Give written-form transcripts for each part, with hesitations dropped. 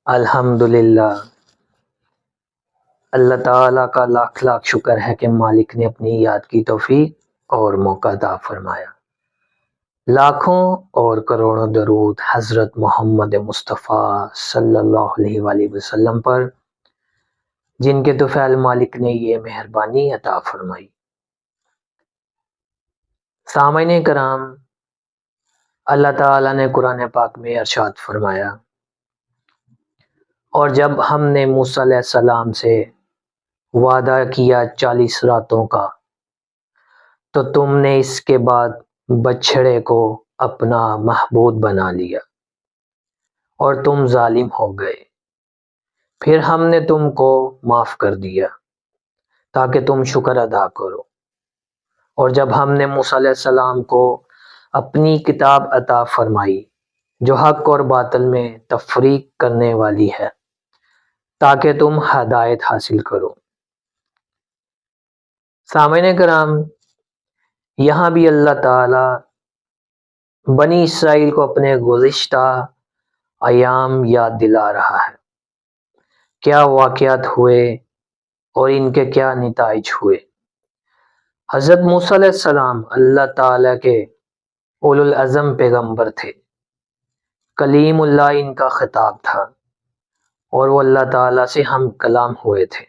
الحمدللہ، اللہ تعالیٰ کا لاکھ لاکھ شکر ہے کہ مالک نے اپنی یاد کی توفیق اور موقع عطا فرمایا۔ لاکھوں اور کروڑوں درود حضرت محمد مصطفیٰ صلی اللہ علیہ وآلہ وسلم پر، جن کے طفیل مالک نے یہ مہربانی عطا فرمائی۔ سامعین کرام، اللہ تعالیٰ نے قرآن پاک میں ارشاد فرمایا، اور جب ہم نے موسیٰ علیہ السلام سے وعدہ کیا 40 راتوں کا، تو تم نے اس کے بعد بچھڑے کو اپنا معبود بنا لیا اور تم ظالم ہو گئے۔ پھر ہم نے تم کو معاف کر دیا تاکہ تم شکر ادا کرو۔ اور جب ہم نے موسیٰ علیہ السلام کو اپنی کتاب عطا فرمائی جو حق اور باطل میں تفریق کرنے والی ہے تاکہ تم ہدایت حاصل کرو۔ سامعین کرام، یہاں بھی اللہ تعالی بنی اسرائیل کو اپنے گزشتہ ایام یاد دلا رہا ہے، کیا واقعات ہوئے اور ان کے کیا نتائج ہوئے۔ حضرت موسیٰ علیہ السلام اللہ تعالیٰ کے اولو العزم پیغمبر تھے، کلیم اللہ ان کا خطاب تھا، اور وہ اللہ تعالیٰ سے ہم کلام ہوئے تھے۔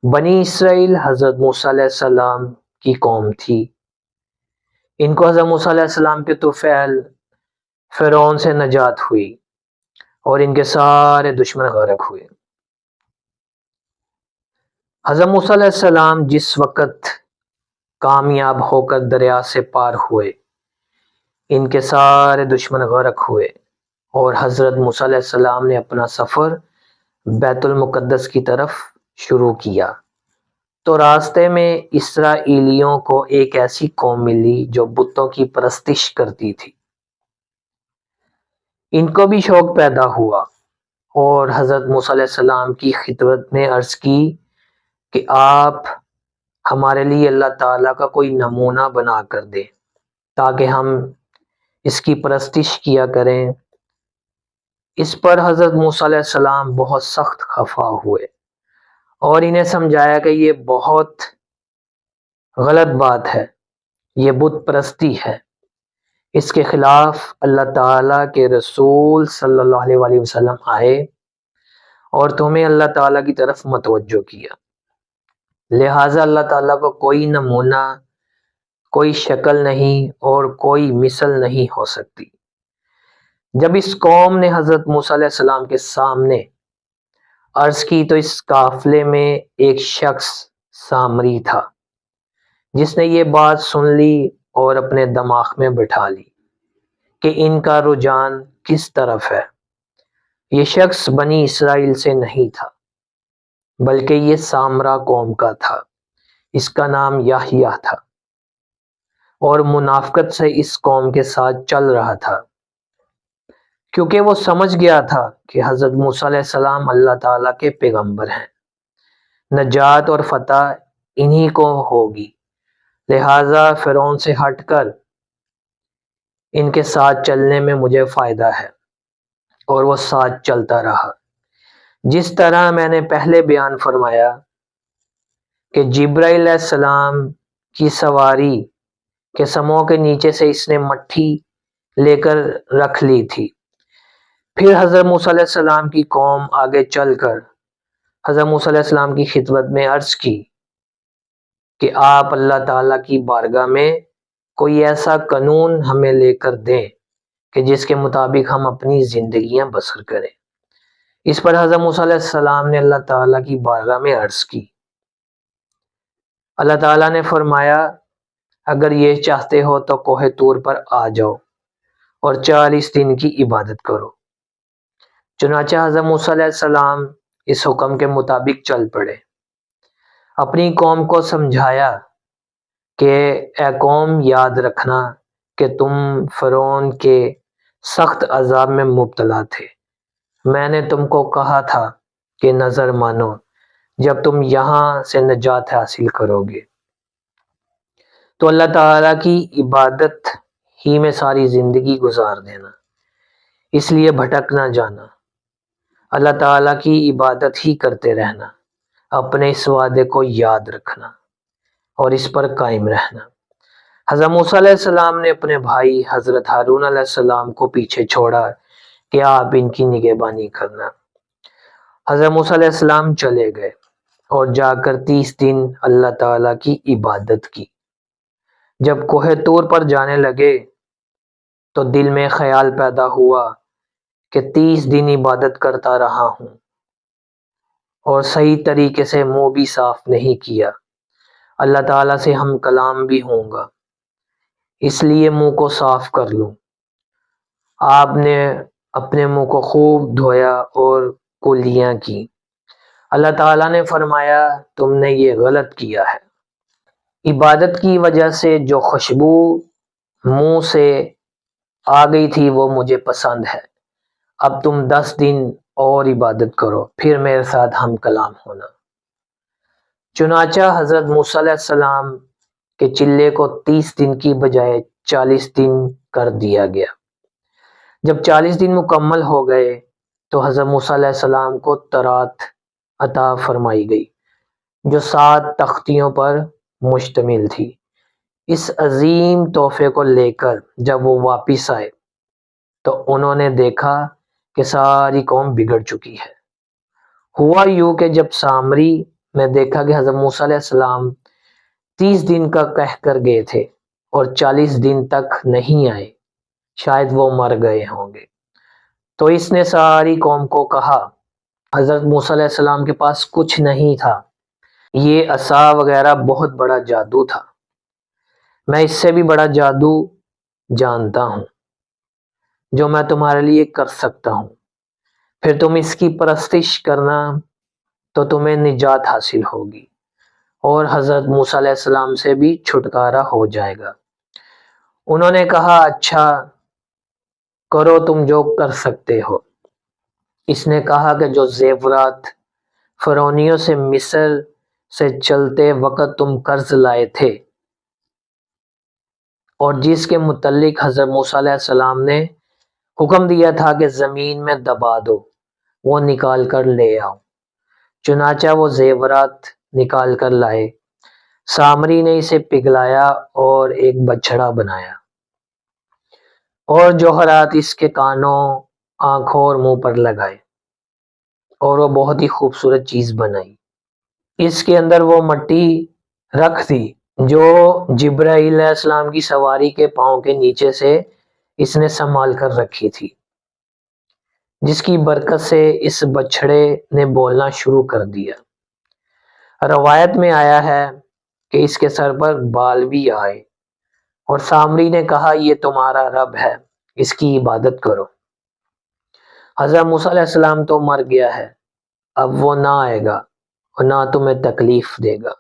بنی اسرائیل حضرت موسیٰ علیہ السلام کی قوم تھی۔ ان کو حضرت موسیٰ علیہ السلام کے طفیل فرعون سے نجات ہوئی اور ان کے سارے دشمن غرق ہوئے۔ حضرت موسیٰ علیہ السلام جس وقت کامیاب ہو کر دریا سے پار ہوئے، ان کے سارے دشمن غرق ہوئے، اور حضرت موسیٰ علیہ السلام نے اپنا سفر بیت المقدس کی طرف شروع کیا، تو راستے میں اسرائیلیوں کو ایک ایسی قوم ملی جو بتوں کی پرستش کرتی تھی۔ ان کو بھی شوق پیدا ہوا اور حضرت موسیٰ علیہ السلام کی خدمت میں عرض کی کہ آپ ہمارے لیے اللہ تعالیٰ کا کوئی نمونہ بنا کر دیں تاکہ ہم اس کی پرستش کیا کریں۔ اس پر حضرت موسیٰ علیہ السلام بہت سخت خفا ہوئے اور انہیں سمجھایا کہ یہ بہت غلط بات ہے، یہ بت پرستی ہے، اس کے خلاف اللہ تعالیٰ کے رسول صلی اللہ علیہ وآلہ وسلم آئے اور تمہیں اللہ تعالیٰ کی طرف متوجہ کیا، لہٰذا اللہ تعالیٰ کو کوئی نمونہ، کوئی شکل نہیں اور کوئی مثل نہیں ہو سکتی۔ جب اس قوم نے حضرت موسیٰ علیہ السلام کے سامنے عرض کی تو اس قافلے میں ایک شخص سامری تھا جس نے یہ بات سن لی اور اپنے دماغ میں بٹھا لی کہ ان کا رجحان کس طرف ہے۔ یہ شخص بنی اسرائیل سے نہیں تھا بلکہ یہ سامرا قوم کا تھا، اس کا نام یحییٰ تھا، اور منافقت سے اس قوم کے ساتھ چل رہا تھا، کیونکہ وہ سمجھ گیا تھا کہ حضرت موسیٰ علیہ السلام اللہ تعالیٰ کے پیغمبر ہیں، نجات اور فتح انہی کو ہوگی، لہٰذا فرعون سے ہٹ کر ان کے ساتھ چلنے میں مجھے فائدہ ہے، اور وہ ساتھ چلتا رہا۔ جس طرح میں نے پہلے بیان فرمایا کہ جبرائیل علیہ السلام کی سواری کے سموں کے نیچے سے اس نے مٹھی لے کر رکھ لی تھی۔ پھر حضرت موسیٰ علیہ السلام کی قوم آگے چل کر حضرت موسیٰ علیہ السلام کی خدمت میں عرض کی کہ آپ اللہ تعالیٰ کی بارگاہ میں کوئی ایسا قانون ہمیں لے کر دیں کہ جس کے مطابق ہم اپنی زندگیاں بسر کریں۔ اس پر حضرت موسیٰ علیہ السلام نے اللہ تعالیٰ کی بارگاہ میں عرض کی۔ اللہ تعالیٰ نے فرمایا، اگر یہ چاہتے ہو تو کوہ طور پر آ جاؤ اور 40 دن کی عبادت کرو۔ چنانچہ حضرت موسیٰ علیہ السلام اس حکم کے مطابق چل پڑے۔ اپنی قوم کو سمجھایا کہ اے قوم، یاد رکھنا کہ تم فرعون کے سخت عذاب میں مبتلا تھے۔ میں نے تم کو کہا تھا کہ نظر مانو جب تم یہاں سے نجات حاصل کرو گے تو اللہ تعالیٰ کی عبادت ہی میں ساری زندگی گزار دینا، اس لیے بھٹک نہ جانا۔ اللہ تعالیٰ کی عبادت ہی کرتے رہنا، اپنے اس وعدے کو یاد رکھنا اور اس پر قائم رہنا۔ حضرت موسیٰ علیہ السلام نے اپنے بھائی حضرت ہارون علیہ السلام کو پیچھے چھوڑا کہ آپ ان کی نگہبانی کرنا۔ حضرت موسیٰ علیہ السلام چلے گئے اور جا کر 30 دن اللہ تعالیٰ کی عبادت کی۔ جب کوہ طور پر جانے لگے تو دل میں خیال پیدا ہوا کہ 30 دن عبادت کرتا رہا ہوں اور صحیح طریقے سے منہ بھی صاف نہیں کیا، اللہ تعالیٰ سے ہم کلام بھی ہوں گا، اس لیے منہ کو صاف کر لوں۔ آپ نے اپنے منہ کو خوب دھویا اور کلیاں کی۔ اللہ تعالیٰ نے فرمایا تم نے یہ غلط کیا ہے، عبادت کی وجہ سے جو خوشبو منہ سے آ گئی تھی وہ مجھے پسند ہے، اب تم 10 دن اور عبادت کرو، پھر میرے ساتھ ہم کلام ہونا۔ چنانچہ حضرت موسیٰ علیہ السلام کے چلے کو 30 دن کی بجائے 40 دن کر دیا گیا۔ جب 40 دن مکمل ہو گئے تو حضرت موسیٰ علیہ السلام کو تورات عطا فرمائی گئی جو 7 تختیوں پر مشتمل تھی۔ اس عظیم تحفے کو لے کر جب وہ واپس آئے تو انہوں نے دیکھا کہ ساری قوم بگڑ چکی ہے۔ ہوا یوں کہ جب سامری نے دیکھا کہ حضرت موسیٰ علیہ السلام 30 دن کا کہہ کر گئے تھے اور 40 دن تک نہیں آئے، شاید وہ مر گئے ہوں گے، تو اس نے ساری قوم کو کہا حضرت موسیٰ علیہ السلام کے پاس کچھ نہیں تھا، یہ عصا وغیرہ بہت بڑا جادو تھا، میں اس سے بھی بڑا جادو جانتا ہوں جو میں تمہارے لیے کر سکتا ہوں، پھر تم اس کی پرستش کرنا تو تمہیں نجات حاصل ہوگی اور حضرت موسیٰ علیہ السلام سے بھی چھٹکارا ہو جائے گا۔ انہوں نے کہا اچھا کرو تم جو کر سکتے ہو۔ اس نے کہا کہ جو زیورات فرعونیوں سے مصر سے چلتے وقت تم قرض لائے تھے اور جس کے متعلق حضرت موسیٰ علیہ السلام نے حکم دیا تھا کہ زمین میں دبا دو، وہ نکال کر لے آؤ۔ چنانچہ وہ زیورات نکال کر لائے۔ سامری نے اسے پگھلایا اور ایک بچھڑا بنایا اور جوہرات اس کے کانوں، آنکھوں اور منہ پر لگائے اور وہ بہت ہی خوبصورت چیز بنائی۔ اس کے اندر وہ مٹی رکھ دی جو جبرائیل علیہ السلام کی سواری کے پاؤں کے نیچے سے اس نے سنبھال کر رکھی تھی، جس کی برکت سے اس بچھڑے نے بولنا شروع کر دیا۔ روایت میں آیا ہے کہ اس کے سر پر بال بھی آئے اور سامری نے کہا یہ تمہارا رب ہے، اس کی عبادت کرو۔ حضرت موسیٰ علیہ السلام تو مر گیا ہے، اب وہ نہ آئے گا اور نہ تمہیں تکلیف دے گا،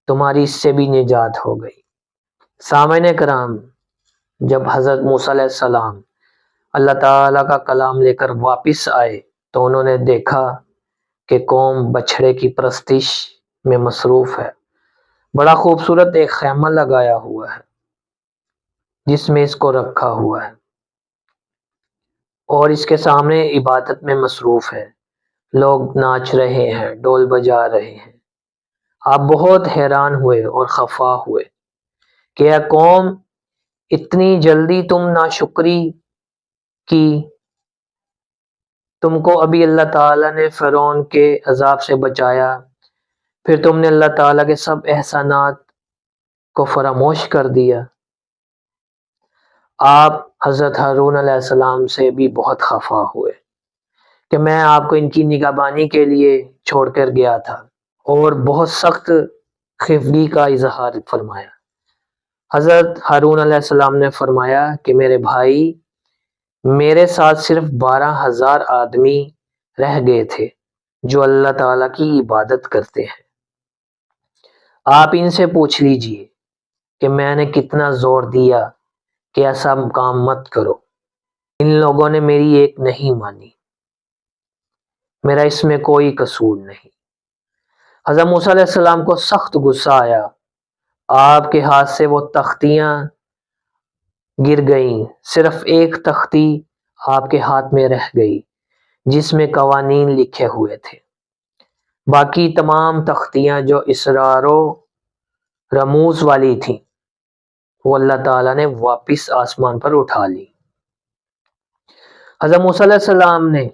تمہاری اس سے بھی نجات ہو گئی۔ سامعین کرام، جب حضرت موسیٰ علیہ السلام اللہ تعالیٰ کا کلام لے کر واپس آئے تو انہوں نے دیکھا کہ قوم بچھڑے کی پرستش میں مصروف ہے۔ بڑا خوبصورت ایک خیمہ لگایا ہوا ہے جس میں اس کو رکھا ہوا ہے اور اس کے سامنے عبادت میں مصروف ہے، لوگ ناچ رہے ہیں، ڈول بجا رہے ہیں۔ آپ بہت حیران ہوئے اور خفا ہوئے کہ اے قوم، اتنی جلدی تم ناشکری کی، تم کو ابھی اللہ تعالیٰ نے فرعون کے عذاب سے بچایا، پھر تم نے اللہ تعالیٰ کے سب احسانات کو فراموش کر دیا۔ آپ حضرت ہارون علیہ السلام سے بھی بہت خفا ہوئے کہ میں آپ کو ان کی نگہبانی کے لیے چھوڑ کر گیا تھا اور بہت سخت خفگی کا اظہار فرمایا۔ حضرت ہارون علیہ السلام نے فرمایا کہ میرے بھائی، میرے ساتھ صرف 12,000 آدمی رہ گئے تھے جو اللہ تعالیٰ کی عبادت کرتے ہیں، آپ ان سے پوچھ لیجئے کہ میں نے کتنا زور دیا کہ ایسا کام مت کرو، ان لوگوں نے میری ایک نہیں مانی، میرا اس میں کوئی قصور نہیں۔ حضرت موسیٰ علیہ السلام کو سخت غصہ آیا، آپ کے ہاتھ سے وہ تختیاں گر گئیں، صرف ایک تختی آپ کے ہاتھ میں رہ گئی جس میں قوانین لکھے ہوئے تھے۔ باقی تمام تختیاں جو اسرار و رموز والی تھیں وہ اللہ تعالیٰ نے واپس آسمان پر اٹھا لی۔ حضرت موسیٰ علیہ السلام نے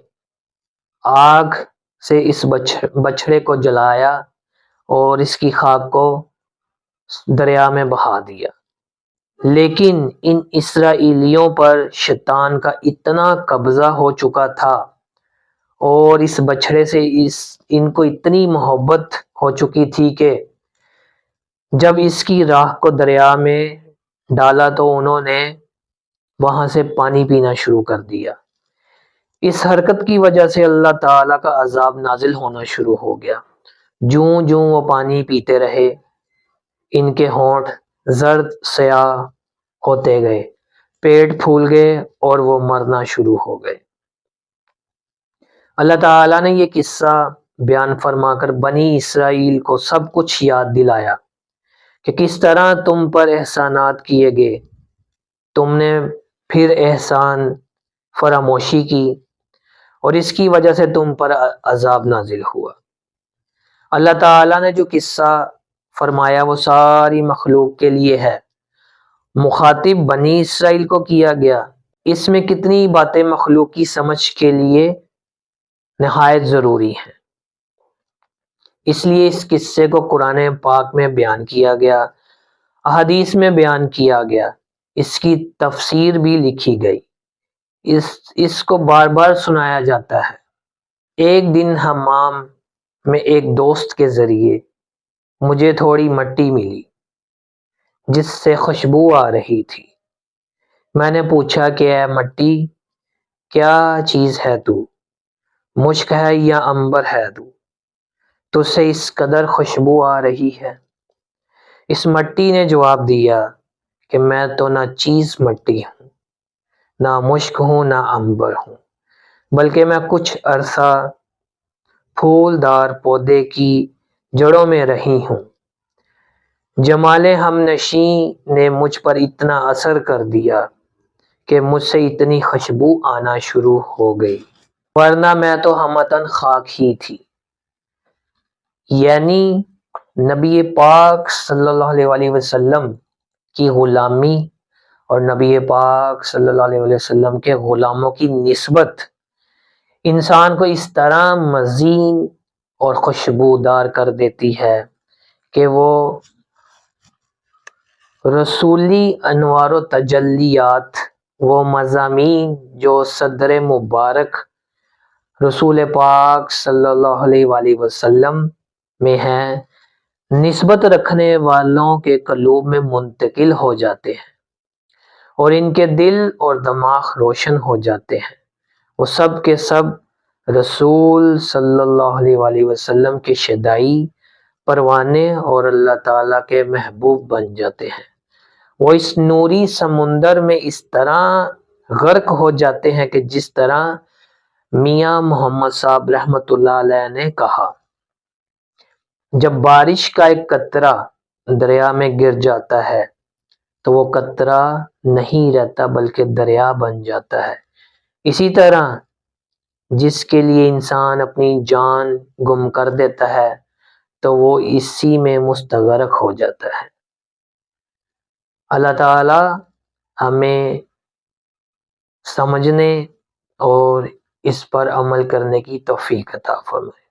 آگ سے اس بچھڑے کو جلایا اور اس کی خاک کو دریا میں بہا دیا، لیکن ان اسرائیلیوں پر شیطان کا اتنا قبضہ ہو چکا تھا اور اس بچھڑے سے ان کو اتنی محبت ہو چکی تھی کہ جب اس کی راہ کو دریا میں ڈالا تو انہوں نے وہاں سے پانی پینا شروع کر دیا۔ اس حرکت کی وجہ سے اللہ تعالیٰ کا عذاب نازل ہونا شروع ہو گیا۔ جوں جوں وہ پانی پیتے رہے ان کے ہونٹ زرد سیاہ ہوتے گئے، پیٹ پھول گئے اور وہ مرنا شروع ہو گئے۔ اللہ تعالیٰ نے یہ قصہ بیان فرما کر بنی اسرائیل کو سب کچھ یاد دلایا کہ کس طرح تم پر احسانات کیے گئے، تم نے پھر احسان فراموشی کی اور اس کی وجہ سے تم پر عذاب نازل ہوا۔ اللہ تعالیٰ نے جو قصہ فرمایا وہ ساری مخلوق کے لیے ہے، مخاطب بنی اسرائیل کو کیا گیا۔ اس میں کتنی باتیں مخلوق کی سمجھ کے لیے نہایت ضروری ہیں، اس لیے اس قصے کو قرآن پاک میں بیان کیا گیا، احادیث میں بیان کیا گیا، اس کی تفسیر بھی لکھی گئی، اس کو بار بار سنایا جاتا ہے۔ ایک دن حمام میں ایک دوست کے ذریعے مجھے تھوڑی مٹی ملی جس سے خوشبو آ رہی تھی۔ میں نے پوچھا کہ اے مٹی، کیا چیز ہے تو؟ مشک ہے یا عنبر ہے تجھ سے اس قدر خوشبو آ رہی ہے؟ اس مٹی نے جواب دیا کہ میں تو نہ چیز مٹی ہوں، نہ مشک ہوں، نہ عنبر ہوں، بلکہ میں کچھ عرصہ پھولدار پودے کی جڑوں میں رہی ہوں۔ جمال ہم نشیں نے مجھ پر اتنا اثر کر دیا کہ مجھ سے اتنی خوشبو آنا شروع ہو گئی، ورنہ میں تو ہمتاً خاک ہی تھی۔ یعنی نبی پاک صلی اللہ علیہ وسلم کی غلامی اور نبی پاک صلی اللہ علیہ وسلم کے غلاموں کی نسبت انسان کو اس طرح مزین اور خوشبودار کر دیتی ہے کہ وہ رسولی انوار و تجلیات، وہ مضامین جو صدر مبارک رسول پاک صلی اللہ علیہ وسلم میں ہیں، نسبت رکھنے والوں کے قلوب میں منتقل ہو جاتے ہیں اور ان کے دل اور دماغ روشن ہو جاتے ہیں۔ وہ سب کے سب رسول صلی اللہ علیہ وسلم کے شیدائی پروانے اور اللہ تعالیٰ کے محبوب بن جاتے ہیں۔ وہ اس نوری سمندر میں اس طرح غرق ہو جاتے ہیں کہ جس طرح میاں محمد صاحب رحمۃ اللہ علیہ نے کہا، جب بارش کا ایک قطرہ دریا میں گر جاتا ہے تو وہ قطرہ نہیں رہتا بلکہ دریا بن جاتا ہے۔ اسی طرح جس کے لیے انسان اپنی جان گم کر دیتا ہے تو وہ اسی میں مستغرق ہو جاتا ہے۔ اللہ تعالی ہمیں سمجھنے اور اس پر عمل کرنے کی توفیق عطا فرمائے۔